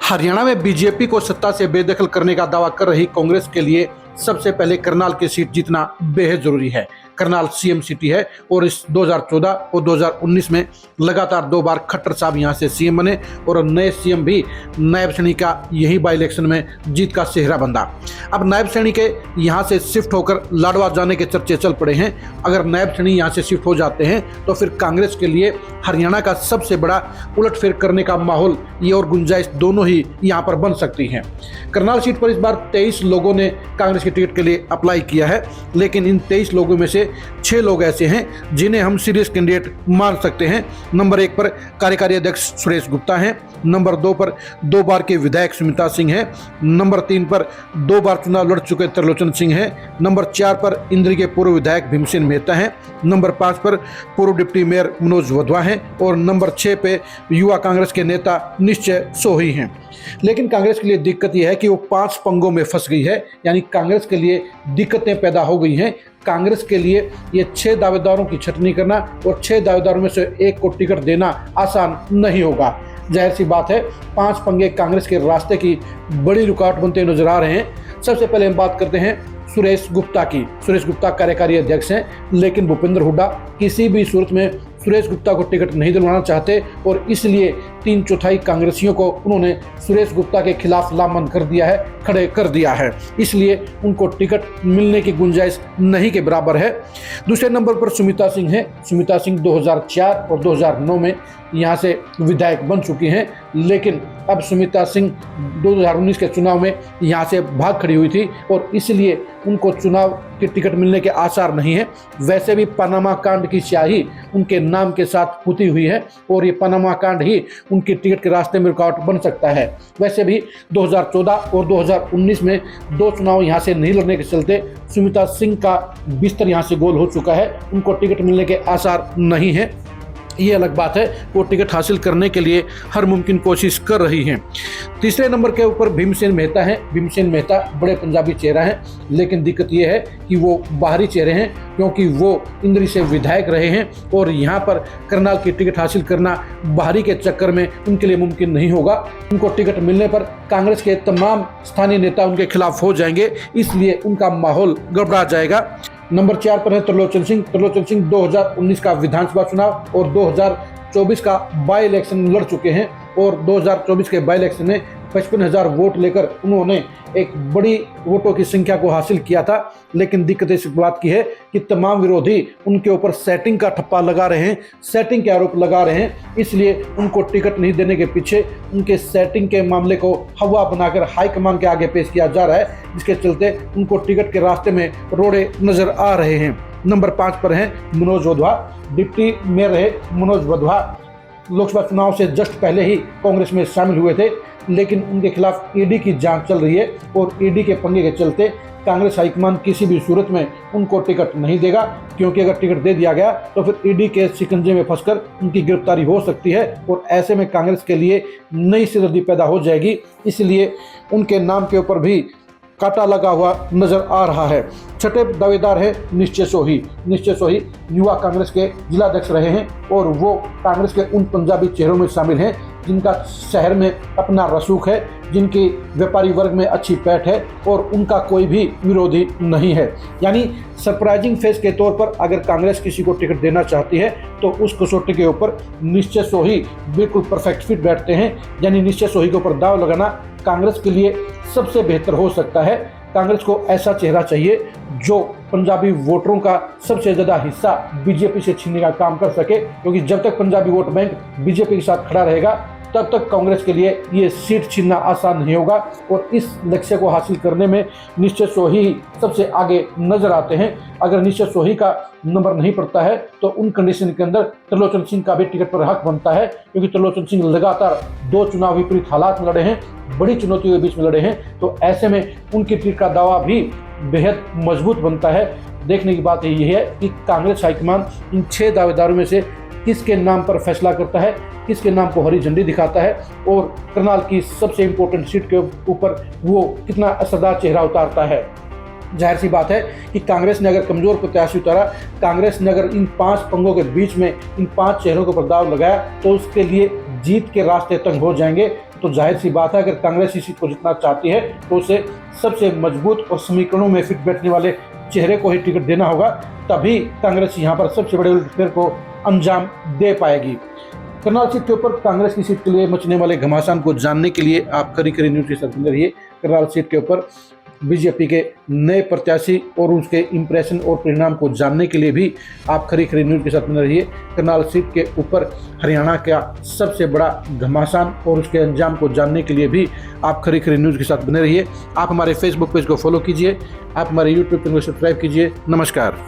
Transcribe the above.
हरियाणा में बीजेपी को सत्ता से बेदखल करने का दावा कर रही कांग्रेस के लिए सबसे पहले करनाल की सीट जीतना बेहद जरूरी है। करनाल सीएम सिटी है और इस 2014 और 2019 में लगातार 2 बार खट्टर साहब यहां से सीएम बने और नए सीएम भी नायब सैनी का यही बाई इलेक्शन में जीत का सेहरा बंधा। अब नायब सैनी के यहां से शिफ्ट होकर लाडवा जाने के चर्चे चल पड़े हैं। अगर नायब सैनी यहां से शिफ्ट हो जाते हैं तो फिर कांग्रेस के लिए हरियाणा का सबसे बड़ा उलटफेर करने का माहौल ये और गुंजाइश दोनों ही यहाँ पर बन सकती हैं। करनाल सीट पर इस बार 23 लोगों ने कांग्रेस की टिकट के लिए अप्लाई किया है, लेकिन इन 23 लोगों में से 6 लोग ऐसे हैं जिन्हें हम सीरियस कैंडिडेट मान सकते हैं। नंबर 1 पर कार्यकारी अध्यक्ष सुरेश गुप्ता हैं, नंबर 2 पर 2 बार के विधायक सुमिता सिंह हैं, नंबर 3 पर 2 बार चुनाव लड़ चुके त्रिलोचन सिंह हैं, नंबर 4 पर इंद्री के पूर्व विधायक भीमसेन मेहता हैं, नंबर 5 पर पूर्व डिप्टी मेयर मनोज वधवा हैं और नंबर 6 पे युवा कांग्रेस के नेता निश्चय सोही हैं। लेकिन कांग्रेस के लिए दिक्कत यह है कि वो 5 पंगों में फंस गई है, यानी कांग्रेस के लिए दिक्कतें पैदा हो गई हैं। कांग्रेस के लिए ये 6 दावेदारों की छटनी करना और 6 दावेदारों में से एक को टिकट देना आसान नहीं होगा। जाहिर सी बात है 5 पंगे कांग्रेस के रास्ते की बड़ी रुकावट बनते नजर आ रहे हैं। सबसे पहले हम बात करते हैं सुरेश गुप्ता की। सुरेश गुप्ता कार्यकारी अध्यक्ष हैं, लेकिन भूपेंद्र हुड्डा किसी भी सूरत में सुरेश गुप्ता को टिकट नहीं दिलवाना चाहते और इसलिए 3/4 कांग्रेसियों को उन्होंने सुरेश गुप्ता के खिलाफ लामबंद कर दिया है, खड़े कर दिया है। इसलिए उनको टिकट मिलने की गुंजाइश नहीं के बराबर है। दूसरे नंबर पर सुमिता सिंह है। सुमिता सिंह 2004 और 2009 में यहाँ से विधायक बन चुकी हैं, लेकिन अब सुमिता सिंह 2019 के चुनाव में यहाँ से भाग खड़ी हुई थी और इसलिए उनको चुनाव की टिकट मिलने के आसार नहीं है। वैसे भी पनामा कांड की स्याही उनके नाम के साथ पुती हुई है और ये पनामा कांड ही उनकी टिकट के रास्ते में रुकावट बन सकता है। वैसे भी 2014 और 2019 में 2 चुनाव यहाँ से नहीं लड़ने के चलते सुमिता सिंह का बिस्तर यहाँ से गोल हो चुका है। उनको टिकट मिलने के आसार नहीं है। ये अलग बात है, वो टिकट हासिल करने के लिए हर मुमकिन कोशिश कर रही हैं। तीसरे नंबर के ऊपर भीमसेन मेहता हैं। भीमसेन मेहता बड़े पंजाबी चेहरा हैं, लेकिन दिक्कत ये है कि वो बाहरी चेहरे हैं क्योंकि वो इंद्री से विधायक रहे हैं और यहाँ पर करनाल की टिकट हासिल करना बाहरी के चक्कर में उनके लिए मुमकिन नहीं होगा। उनको टिकट मिलने पर कांग्रेस के तमाम स्थानीय नेता उनके खिलाफ हो जाएंगे, इसलिए उनका माहौल गड़बड़ा जाएगा। नंबर 4 पर है त्रिलोचन सिंह। त्रिलोचन सिंह 2019 का विधानसभा चुनाव और 2024 का बाई इलेक्शन लड़ चुके हैं और 2024 के बाई इलेक्शन में 55,000 वोट लेकर उन्होंने एक बड़ी वोटों की संख्या को हासिल किया था। लेकिन दिक्कत इस बात की है कि तमाम विरोधी उनके ऊपर सेटिंग का ठप्पा लगा रहे हैं, सेटिंग के आरोप लगा रहे हैं। इसलिए उनको टिकट नहीं देने के पीछे उनके सेटिंग के मामले को हवा बनाकर हाईकमान के आगे पेश किया जा रहा है, जिसके चलते उनको टिकट के रास्ते में रोड़े नजर आ रहे हैं। नंबर 5 पर हैं मनोज वधवा। डिप्टी मेयर रहे मनोज वधवा लोकसभा चुनाव से जस्ट पहले ही कांग्रेस में शामिल हुए थे, लेकिन उनके खिलाफ ईडी की जांच चल रही है और ईडी के पंगे के चलते कांग्रेस हाईकमान किसी भी सूरत में उनको टिकट नहीं देगा, क्योंकि अगर टिकट दे दिया गया तो फिर ईडी के शिकंजे में फंसकर उनकी गिरफ्तारी हो सकती है और ऐसे में कांग्रेस के लिए नई सिरदर्दी पैदा हो जाएगी। इसलिए उनके नाम के ऊपर भी कांटा लगा हुआ नजर आ रहा है। छठे दावेदार है निश्चय सोही। निश्चय सोही युवा कांग्रेस के जिलाध्यक्ष रहे हैं और वो कांग्रेस के उन पंजाबी चेहरों में शामिल हैं जिनका शहर में अपना रसूख है, जिनकी व्यापारी वर्ग में अच्छी पैठ है और उनका कोई भी विरोधी नहीं है। यानी सरप्राइजिंग फेस के तौर पर अगर कांग्रेस किसी को टिकट देना चाहती है तो उस कसौटी के ऊपर निश्चय सोही बिल्कुल परफेक्ट फिट बैठते हैं। यानी निश्चय सोही के ऊपर दाव लगाना कांग्रेस के लिए सबसे बेहतर हो सकता है। कांग्रेस को ऐसा चेहरा चाहिए जो पंजाबी वोटरों का सबसे ज़्यादा हिस्सा बीजेपी से छीनने का काम कर सके, क्योंकि जब तक पंजाबी वोट बैंक बीजेपी के साथ खड़ा रहेगा तब तक कांग्रेस के लिए ये सीट छीनना आसान नहीं होगा और इस लक्ष्य को हासिल करने में निश्चय सोही ही सबसे आगे नजर आते हैं। अगर निश्चय सोही का नंबर नहीं पड़ता है तो उन कंडीशन के अंदर त्रिलोचन सिंह का भी टिकट पर हक बनता है, क्योंकि त्रिलोचन सिंह लगातार 2 चुनाव विपरीत हालात में लड़े हैं, बड़ी चुनौतियों के बीच में लड़े हैं, तो ऐसे में उनकी टिकट का दावा भी बेहद मजबूत बनता है। देखने की बात यही है कि कांग्रेस हाईकमान इन 6 दावेदारों में से किसके नाम पर फैसला करता है, किसके नाम को हरी झंडी दिखाता है और करनाल की सबसे इम्पोर्टेंट सीट के ऊपर वो कितना असरदार चेहरा उतारता है। जाहिर सी बात है कि कांग्रेस ने अगर कमजोर प्रत्याशी उतारा, कांग्रेस ने अगर इन 5 पंगों के बीच में इन 5 चेहरों को बदलाव लगाया तो उसके लिए जीत के रास्ते तंग हो जाएंगे। तो जाहिर सी बात है, अगर कांग्रेस इस सीट को जितना चाहती है तो उसे सबसे मजबूत और समीकरणों में फिट बैठने वाले चेहरे को ही टिकट देना होगा, तभी कांग्रेस यहाँ पर सबसे बड़े उलटफेर को अंजाम दे पाएगी। करनाल सीट के ऊपर कांग्रेस की सीट के लिए मचने वाले घमासान को जानने के लिए आप खरी खरी न्यूज़ के साथ बने रहिए। करनाल सीट के ऊपर बीजेपी के नए प्रत्याशी और उसके इंप्रेशन और परिणाम को जानने के लिए भी आप खरी खरी न्यूज़ के साथ बने रहिए। करनाल सीट के ऊपर हरियाणा का सबसे बड़ा घमासान और उसके अंजाम को जानने के लिए भी आप खरी खरी न्यूज़ के साथ बने रहिए। आप हमारे फेसबुक पेज को फॉलो कीजिए, आप हमारे यूट्यूब चैनल को सब्सक्राइब कीजिए। नमस्कार।